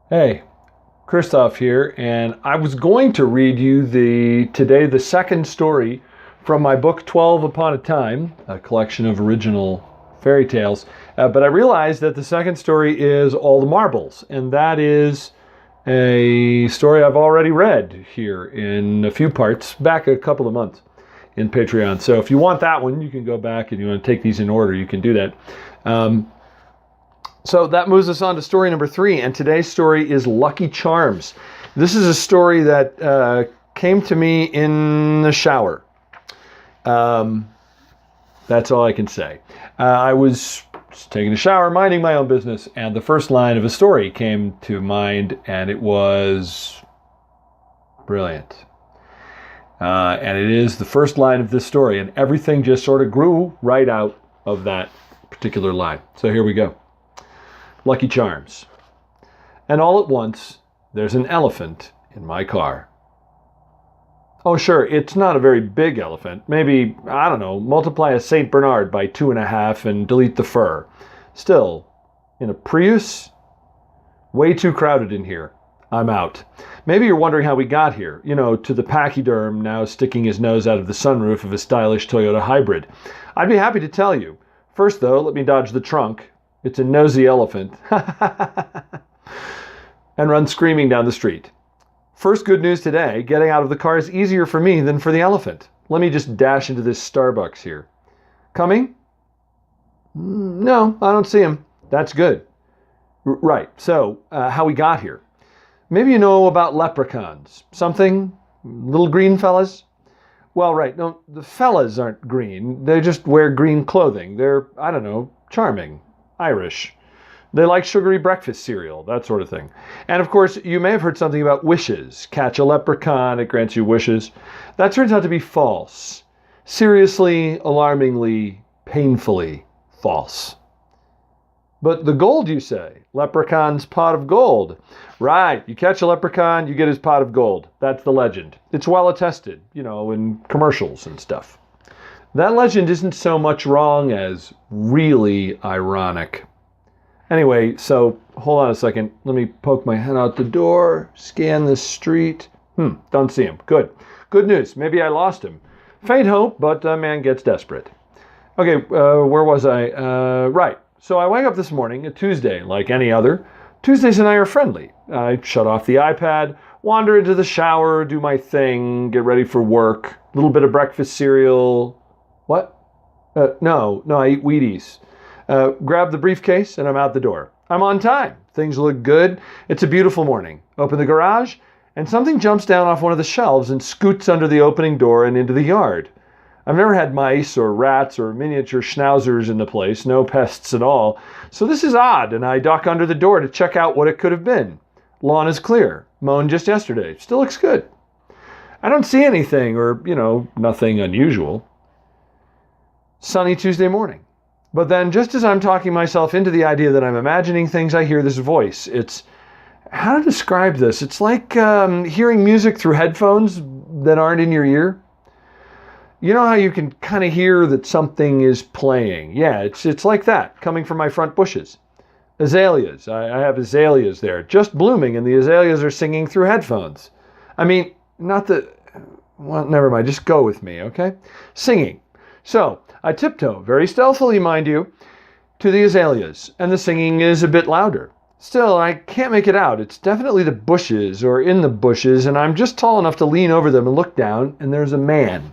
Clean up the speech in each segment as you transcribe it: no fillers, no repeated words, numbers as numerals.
Hey, Christoph here, and I was going to read you the second story from my book 12 Upon a Time, a collection of original fairy tales. But I realized that the second story is All the Marbles, and that is a story I've already read here in a few parts back a couple of months in Patreon. So if you want that one, you can go back and you want to take these in order, you can do that. So that moves us on to story number 3, and today's story is Lucky Charms. This is a story that came to me in the shower. That's all I can say. I was taking a shower, minding my own business, and the first line of a story came to mind, and it was brilliant. And it is the first line of this story, and everything just sort of grew right out of that particular line. So here we go. Lucky Charms. And all at once, there's an elephant in my car. Oh, sure, it's not a very big elephant. Maybe, I don't know, multiply a St. Bernard by 2.5 and delete the fur. Still, in a Prius? Way too crowded in here. I'm out. Maybe you're wondering how we got here. You know, to the pachyderm now sticking his nose out of the sunroof of a stylish Toyota hybrid. I'd be happy to tell you. First, though, let me dodge the trunk. It's a nosy elephant. And run screaming down the street. First good news today, getting out of the car is easier for me than for the elephant. Let me just dash into this Starbucks here. Coming? No, I don't see him. That's good. Right, so how we got here. Maybe you know about leprechauns. Something? Little green fellas? Well, right, no, the fellas aren't green. They just wear green clothing. They're, I don't know, charming. Irish. They like sugary breakfast cereal, that sort of thing. And of course, you may have heard something about wishes. Catch a leprechaun, it grants you wishes. That turns out to be false. Seriously, alarmingly, painfully false. But the gold, you say? Leprechaun's pot of gold. Right, you catch a leprechaun, you get his pot of gold. That's the legend. It's well attested, you know, in commercials and stuff. That legend isn't so much wrong as really ironic. Anyway, so hold on a second. Let me poke my head out the door, scan the street. Don't see him. Good. Good news. Maybe I lost him. Faint hope, but a man gets desperate. Okay, where was I? Right. So I wake up this morning, a Tuesday, like any other. Tuesdays and I are friendly. I shut off the iPad, wander into the shower, do my thing, get ready for work, a little bit of breakfast cereal. What? No, I eat Wheaties. Grab the briefcase and I'm out the door. I'm on time. Things look good. It's a beautiful morning. Open the garage and something jumps down off one of the shelves and scoots under the opening door and into the yard. I've never had mice or rats or miniature schnauzers in the place, no pests at all. So this is odd, and I duck under the door to check out what it could have been. Lawn is clear. Mown just yesterday. Still looks good. I don't see anything or, nothing unusual. Sunny Tuesday morning. But then just as I'm talking myself into the idea that I'm imagining things, I hear this voice. It's, how to describe this? It's like hearing music through headphones that aren't in your ear. You know how you can kind of hear that something is playing? Yeah, it's like that, coming from my front bushes. Azaleas. I have azaleas there, just blooming, and the azaleas are singing through headphones. I mean, not the... Well, never mind, just go with me, okay? Singing. So, I tiptoe, very stealthily, mind you, to the azaleas, and the singing is a bit louder. Still, I can't make it out. It's definitely the bushes, or in the bushes, and I'm just tall enough to lean over them and look down, and there's a man.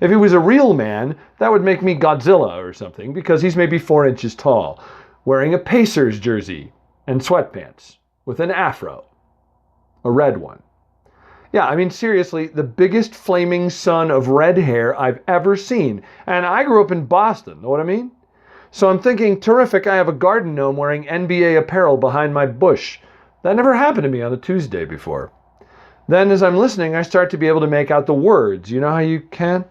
If he was a real man, that would make me Godzilla or something, because he's maybe 4 inches tall, wearing a Pacers jersey and sweatpants, with an afro. A red one. Yeah, I mean, seriously, the biggest flaming sun of red hair I've ever seen. And I grew up in Boston, know what I mean? So I'm thinking, terrific, I have a garden gnome wearing NBA apparel behind my bush. That never happened to me on a Tuesday before. Then, as I'm listening, I start to be able to make out the words. You know how you can?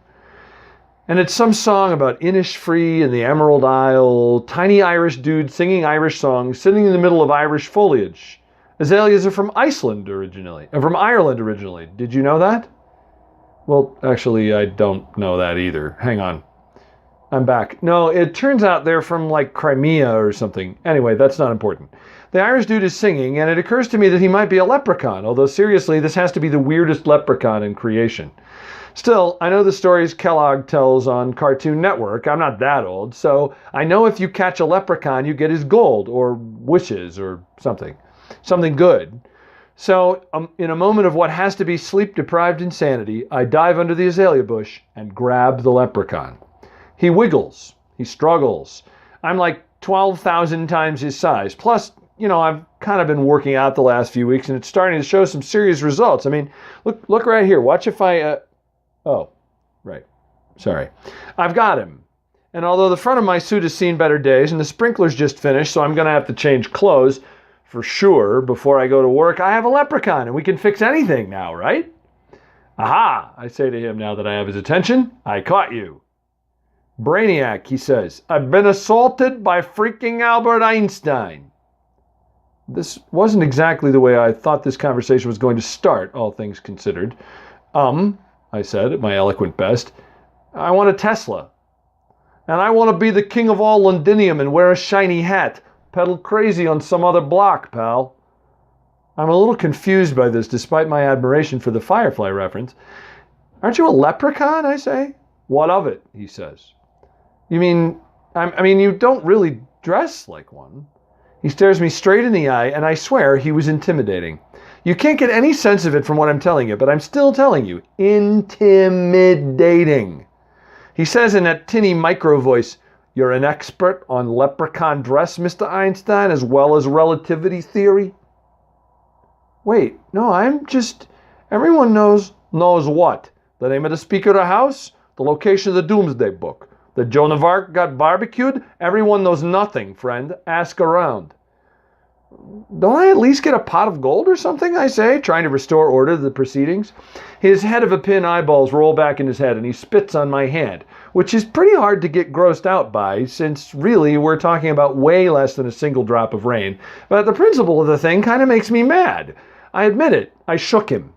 And it's some song about Innisfree and the Emerald Isle, tiny Irish dude singing Irish songs, sitting in the middle of Irish foliage. Azaleas are from Ireland originally. Did you know that? Well, actually, I don't know that either. Hang on. I'm back. No, it turns out they're from like Crimea or something. Anyway, that's not important. The Irish dude is singing, and it occurs to me that he might be a leprechaun, although seriously, this has to be the weirdest leprechaun in creation. Still, I know the stories Kellogg tells on Cartoon Network. I'm not that old, so I know if you catch a leprechaun, you get his gold, or wishes, or something. Something good. So, in a moment of what has to be sleep-deprived insanity, I dive under the azalea bush and grab the leprechaun. He wiggles. He struggles. I'm like 12,000 times his size. Plus, I've kind of been working out the last few weeks, and it's starting to show some serious results. I mean, look right here. Watch if I... Oh, right. Sorry. I've got him. And although the front of my suit has seen better days, and the sprinkler's just finished, so I'm going to have to change clothes for sure before I go to work, I have a leprechaun, and we can fix anything now, right? Aha, I say to him now that I have his attention. I caught you. Brainiac, he says. I've been assaulted by freaking Albert Einstein. This wasn't exactly the way I thought this conversation was going to start, all things considered. I said at my eloquent best, I want a Tesla. And I want to be the king of all Londinium and wear a shiny hat. Pedal crazy on some other block, pal. I'm a little confused by this, despite my admiration for the Firefly reference. Aren't you a leprechaun, I say? What of it, he says. You mean, you don't really dress like one. He stares me straight in the eye, and I swear he was intimidating. You can't get any sense of it from what I'm telling you, but I'm still telling you. Intimidating. He says in that tinny micro voice, you're an expert on leprechaun dress, Mr. Einstein, as well as relativity theory? Wait, no, everyone knows what? The name of the Speaker of the House? The location of the Doomsday Book? That Joan of Arc got barbecued? Everyone knows nothing, friend. Ask around. Don't I at least get a pot of gold or something, I say, trying to restore order to the proceedings? His head of a pin eyeballs roll back in his head, and he spits on my hand, which is pretty hard to get grossed out by, since really we're talking about way less than a single drop of rain. But the principle of the thing kind of makes me mad. I admit it. I shook him.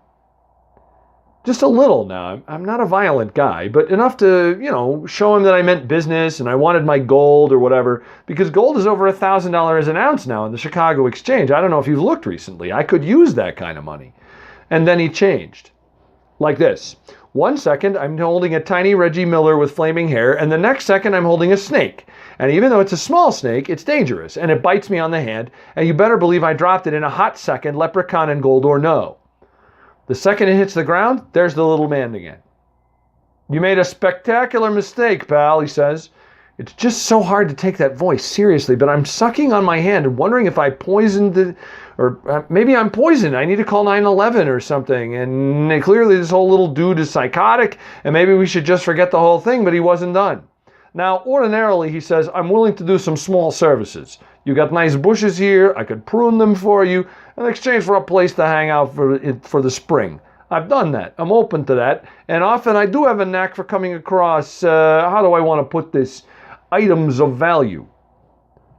Just a little now. I'm not a violent guy, but enough to, show him that I meant business and I wanted my gold or whatever, because gold is over $1,000 an ounce now in the Chicago Exchange. I don't know if you've looked recently. I could use that kind of money. And then he changed. Like this. 1 second, I'm holding a tiny Reggie Miller with flaming hair, and the next second I'm holding a snake. And even though it's a small snake, it's dangerous, and it bites me on the hand, and you better believe I dropped it in a hot second, leprechaun and gold or no. The second it hits the ground, there's the little man again. You made a spectacular mistake, pal, he says. It's just so hard to take that voice seriously, but I'm sucking on my hand and wondering if I poisoned it, or maybe I'm poisoned. I need to call 911 or something. And clearly this whole little dude is psychotic, and maybe we should just forget the whole thing, but he wasn't done. Now, ordinarily, he says, I'm willing to do some small services. You got nice bushes here. I could prune them for you in exchange for a place to hang out for the spring. I've done that. I'm open to that. And often I do have a knack for coming across, how do I want to put this, items of value.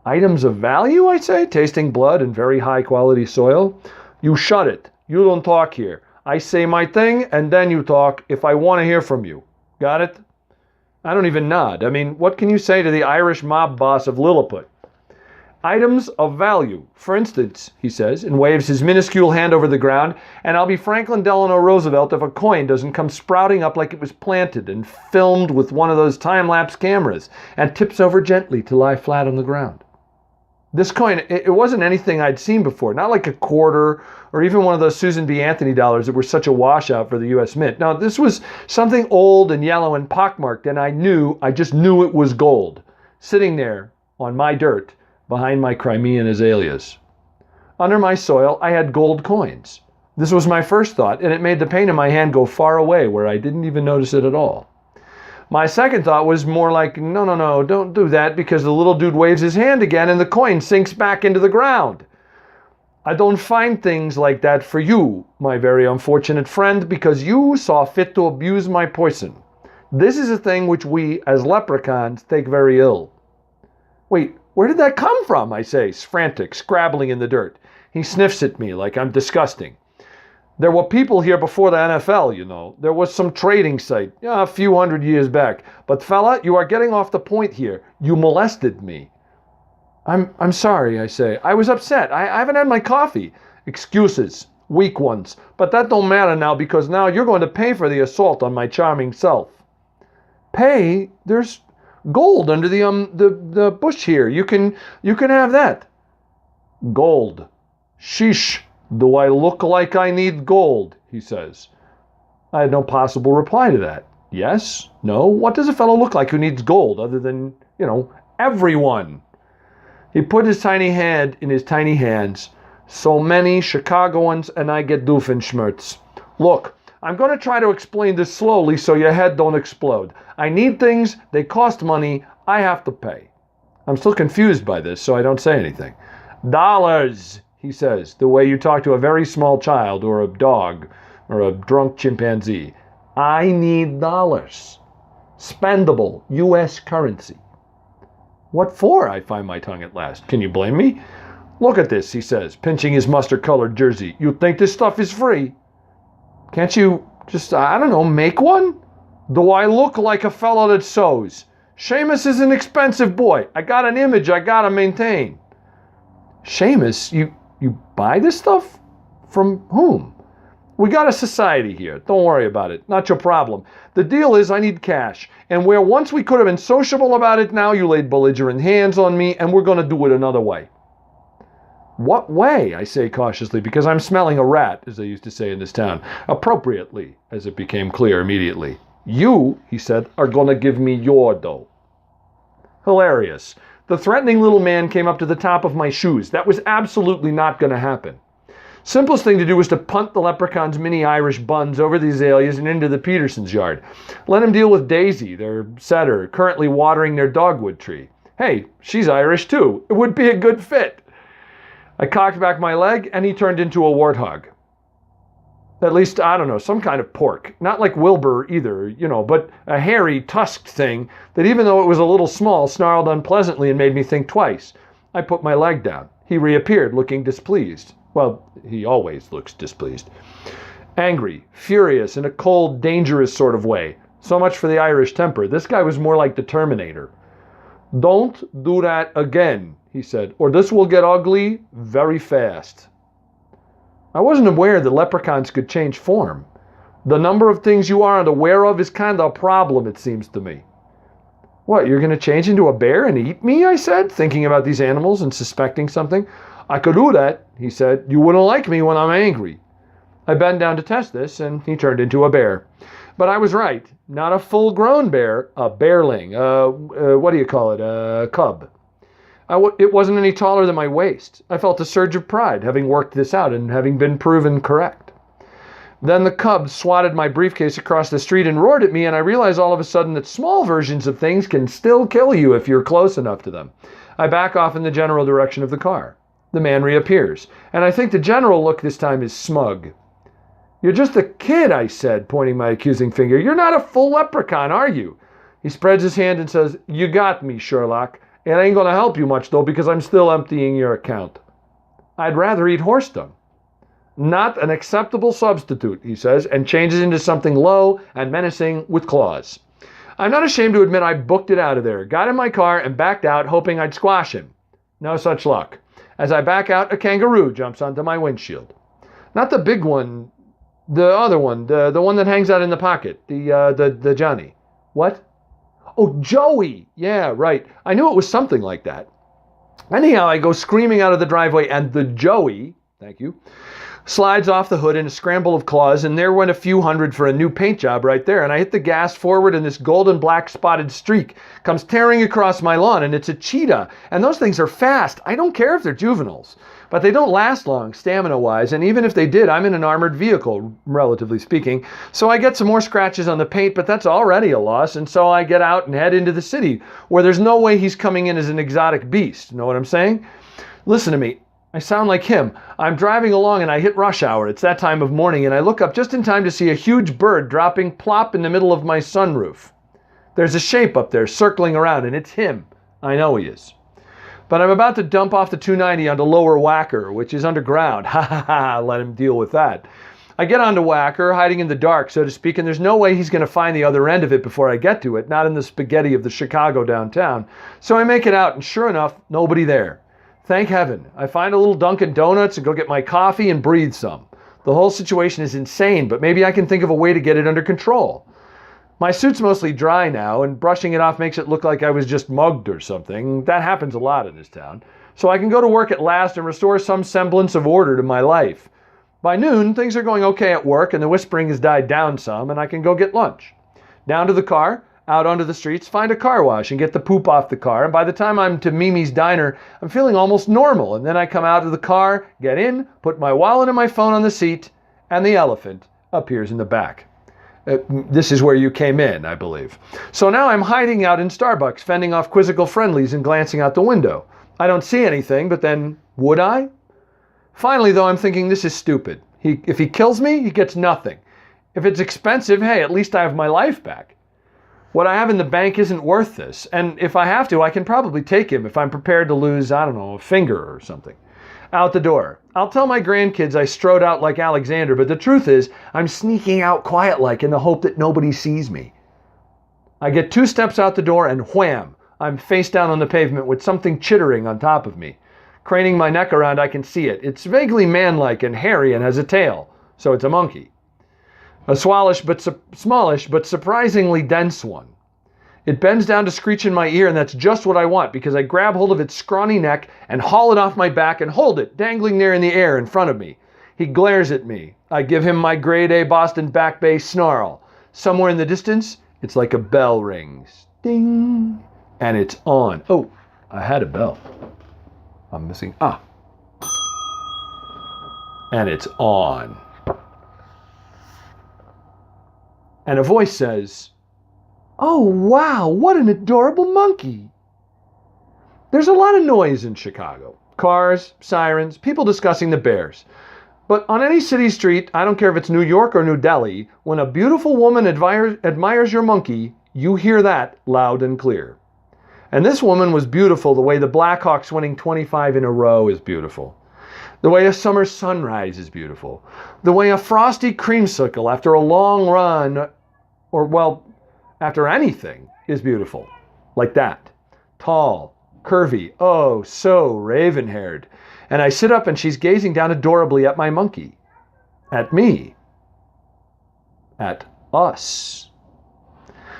Items of value, I say, tasting blood and very high quality soil. You shut it. You don't talk here. I say my thing and then you talk if I want to hear from you. Got it? I don't even nod. What can you say to the Irish mob boss of Lilliput? Items of value. For instance, he says, and waves his minuscule hand over the ground, and I'll be Franklin Delano Roosevelt if a coin doesn't come sprouting up like it was planted and filmed with one of those time-lapse cameras and tips over gently to lie flat on the ground. This coin, it wasn't anything I'd seen before, not like a quarter or even one of those Susan B. Anthony dollars that were such a washout for the U.S. Mint. No, this was something old and yellow and pockmarked, and I just knew it was gold, sitting there on my dirt behind my Crimean azaleas. Under my soil, I had gold coins. This was my first thought, and it made the pain in my hand go far away where I didn't even notice it at all. My second thought was more like, no, don't do that, because the little dude waves his hand again and the coin sinks back into the ground. I don't find things like that for you, my very unfortunate friend, because you saw fit to abuse my poison. This is a thing which we, as leprechauns, take very ill. Wait, where did that come from? I say, frantic, scrabbling in the dirt. He sniffs at me like I'm disgusting. There were people here before the NFL, There was some trading site, a few hundred years back. But fella, you are getting off the point here. You molested me. I'm sorry, I say. I was upset. I haven't had my coffee. Excuses. Weak ones. But that don't matter now because now you're going to pay for the assault on my charming self. Pay? There's gold under the bush here. You can have that. Gold. Sheesh. Do I look like I need gold? He says. I had no possible reply to that. Yes? No? What does a fellow look like who needs gold other than, everyone? He put his tiny hand in his tiny hands. So many Chicagoans and I get Doofenshmirtz. Look, I'm going to try to explain this slowly so your head don't explode. I need things, they cost money, I have to pay. I'm still confused by this, so I don't say anything. Dollars, he says, the way you talk to a very small child or a dog or a drunk chimpanzee. I need dollars. Spendable U.S. currency. What for? I find my tongue at last. Can you blame me? Look at this, he says, pinching his mustard-colored jersey. You think this stuff is free? Can't you just, make one? Do I look like a fellow that sews? Seamus is an expensive boy. I got an image I gotta maintain. Seamus, you buy this stuff? From whom? We got a society here. Don't worry about it. Not your problem. The deal is I need cash. And where once we could have been sociable about it, now you laid belligerent hands on me, and we're going to do it another way. What way? I say cautiously, because I'm smelling a rat, as they used to say in this town. Appropriately, as it became clear immediately. You, he said, are going to give me your dough. Hilarious. The threatening little man came up to the top of my shoes. That was absolutely not going to happen. Simplest thing to do was to punt the leprechaun's mini Irish buns over the azaleas and into the Petersons' yard. Let him deal with Daisy, their setter, currently watering their dogwood tree. Hey, she's Irish too. It would be a good fit. I cocked back my leg and he turned into a warthog. At least, some kind of pork. Not like Wilbur either, but a hairy, tusked thing that even though it was a little small, snarled unpleasantly and made me think twice. I put my leg down. He reappeared, looking displeased. Well, he always looks displeased. Angry, furious, in a cold, dangerous sort of way. So much for the Irish temper. This guy was more like the Terminator. Don't do that again, he said, or this will get ugly very fast. I wasn't aware that leprechauns could change form. The number of things you aren't aware of is kind of a problem, it seems to me. What, you're going to change into a bear and eat me, I said, thinking about these animals and suspecting something. I could do that, he said. You wouldn't like me when I'm angry. I bent down to test this, and he turned into a bear. But I was right. Not a full-grown bear, a bearling. What do you call it? A cub. It wasn't any taller than my waist. I felt a surge of pride, having worked this out and having been proven correct. Then the cub swatted my briefcase across the street and roared at me, and I realized all of a sudden that small versions of things can still kill you if you're close enough to them. I back off in the general direction of the car. The man reappears, and I think the general look this time is smug. You're just a kid, I said, pointing my accusing finger. You're not a full leprechaun, are you? He spreads his hand and says, You got me, Sherlock. It ain't going to help you much, though, because I'm still emptying your account. I'd rather eat horse dung. Not an acceptable substitute, he says, and changes into something low and menacing with claws. I'm not ashamed to admit I booked it out of there, got in my car, and backed out, hoping I'd squash him. No such luck. As I back out, a kangaroo jumps onto my windshield. Not the big one, the other one, the one that hangs out in the pocket, the Johnny. What? Oh, Joey! Yeah, right. I knew it was something like that. Anyhow, I go screaming out of the driveway, and the Joey, thank you, slides off the hood in a scramble of claws, and there went a few hundred for a new paint job right there, and I hit the gas forward, and this golden black spotted streak comes tearing across my lawn, and it's a cheetah, and those things are fast. I don't care if they're juveniles, but they don't last long, stamina-wise, and even if they did, I'm in an armored vehicle, relatively speaking, so I get some more scratches on the paint, but that's already a loss, and so I get out and head into the city, where there's no way he's coming in as an exotic beast. Know what I'm saying? Listen to me. I sound like him. I'm driving along and I hit rush hour. It's that time of morning, and I look up just in time to see a huge bird dropping plop in the middle of my sunroof. There's a shape up there circling around, and it's him. I know he is. But I'm about to dump off the 290 onto Lower Wacker, which is underground. Ha ha ha, let him deal with that. I get onto Whacker, hiding in the dark, so to speak, and there's no way he's going to find the other end of it before I get to it, not in the spaghetti of the Chicago downtown. So I make it out, and sure enough, nobody there. Thank heaven. I find a little Dunkin' Donuts and go get my coffee and breathe some. The whole situation is insane, but maybe I can think of a way to get it under control. My suit's mostly dry now, and brushing it off makes it look like I was just mugged or something. That happens a lot in this town. So I can go to work at last and restore some semblance of order to my life. By noon, things are going okay at work, and the whispering has died down some, and I can go get lunch. Down to the car, out onto the streets, find a car wash and get the poop off the car, and by the time I'm to Mimi's Diner, I'm feeling almost normal, and then I come out of the car, get in, put my wallet and my phone on the seat, and the elephant appears in the back. This is where you came in, I believe. So now I'm hiding out in Starbucks, fending off quizzical friendlies and glancing out the window. I don't see anything, but then, would I? Finally, though, I'm thinking this is stupid. If he kills me, he gets nothing. If it's expensive, hey, at least I have my life back. What I have in the bank isn't worth this, and if I have to, I can probably take him if I'm prepared to lose, I don't know, a finger or something. Out the door. I'll tell my grandkids I strode out like Alexander, but the truth is, I'm sneaking out quiet-like in the hope that nobody sees me. I get 2 steps out the door and wham! I'm face down on the pavement with something chittering on top of me. Craning my neck around, I can see it. It's vaguely man-like and hairy and has a tail, so it's a monkey. A smallish but surprisingly dense one. It bends down to screech in my ear, and that's just what I want, because I grab hold of its scrawny neck and haul it off my back and hold it, dangling there in the air in front of me. He glares at me. I give him my grade A Boston Back Bay snarl. Somewhere in the distance, it's like a bell rings. Ding! And it's on. Oh, I had a bell. I'm missing. And it's on. And a voice says, "Oh, wow, what an adorable monkey." There's a lot of noise in Chicago. Cars, sirens, people discussing the Bears. But on any city street, I don't care if it's New York or New Delhi, when a beautiful woman admires your monkey, you hear that loud and clear. And this woman was beautiful the way the Blackhawks winning 25 in a row is beautiful. The way a summer sunrise is beautiful. The way a frosty creamsicle after a long run, or well, after anything, is beautiful. Like that. Tall, curvy, oh, so raven-haired. And I sit up and she's gazing down adorably at my monkey. At me. At us.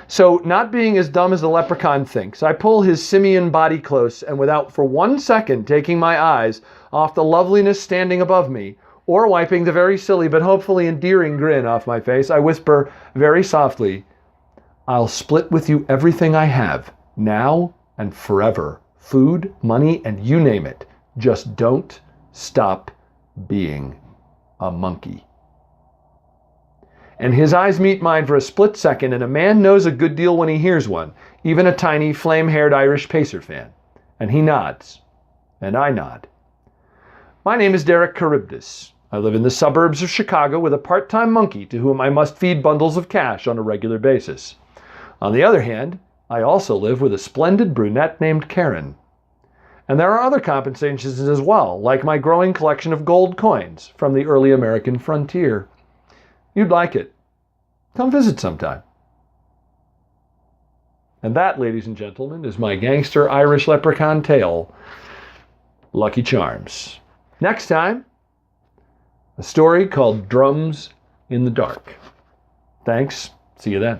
So, not being as dumb as the leprechaun thinks, I pull his simian body close, and without for 1 second taking my eyes off the loveliness standing above me, or wiping the very silly but hopefully endearing grin off my face, I whisper very softly, "I'll split with you everything I have, now and forever. Food, money, and you name it. Just don't stop being a monkey." And his eyes meet mine for a split second, and a man knows a good deal when he hears one, even a tiny, flame-haired Irish Pacer fan. And he nods. And I nod. My name is Derek Charybdis. I live in the suburbs of Chicago with a part-time monkey to whom I must feed bundles of cash on a regular basis. On the other hand, I also live with a splendid brunette named Karen. And there are other compensations as well, like my growing collection of gold coins from the early American frontier. You'd like it. Come visit sometime. And that, ladies and gentlemen, is my gangster Irish leprechaun tale, Lucky Charms. Next time, a story called Drums in the Dark. Thanks. See you then.